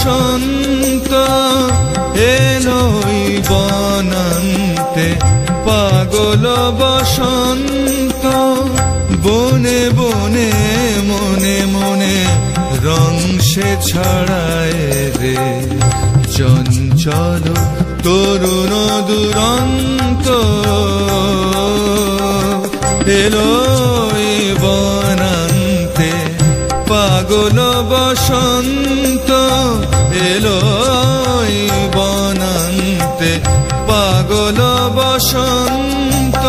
বসন্ত alloy বনান্তে পাগল বসন্ত বনে বনে মনে মনে রং সে ছড়ায় রে চঞ্চল তরুণ দুরন্ত এলোই বনান্তে পাগল বসন্ত এলোই বনান্তে পাগল বসন্ত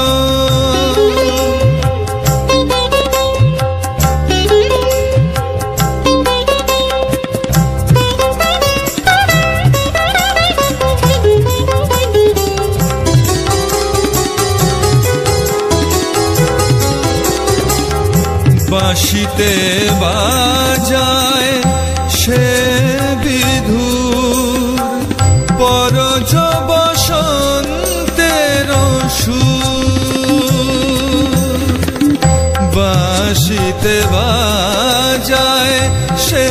বাঁশিতে বাজায় সে বিধুর পরজ বসন্তের সুর বাঁশিতে বাজায় সে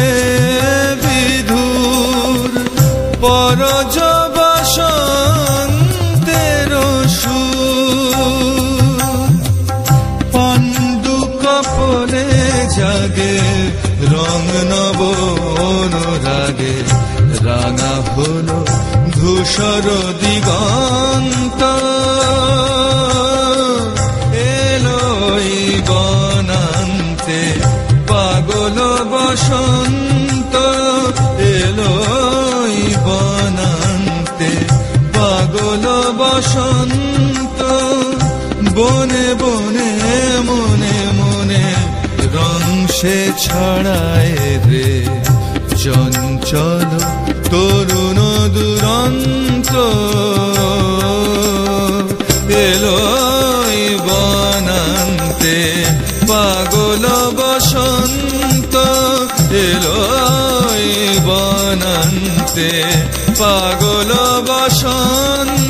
বিধুর পরজ বসন্তের সুর পাণ্ডু কপলে জাগে রং নব অনুরাগে রাঙা হলো ধূসর দিগন্ত এলোই বনান্তে পাগল বসন্ত এলোই বনান্তে পাগল বসন্ত বনে বনে মনে মনে রং সে ছড়ায় রে চঞ্চল তরুণ দুরন্ত এলোই বনান্তে পাগল বসন্ত এলোই বনান্তে পাগল বসন্ত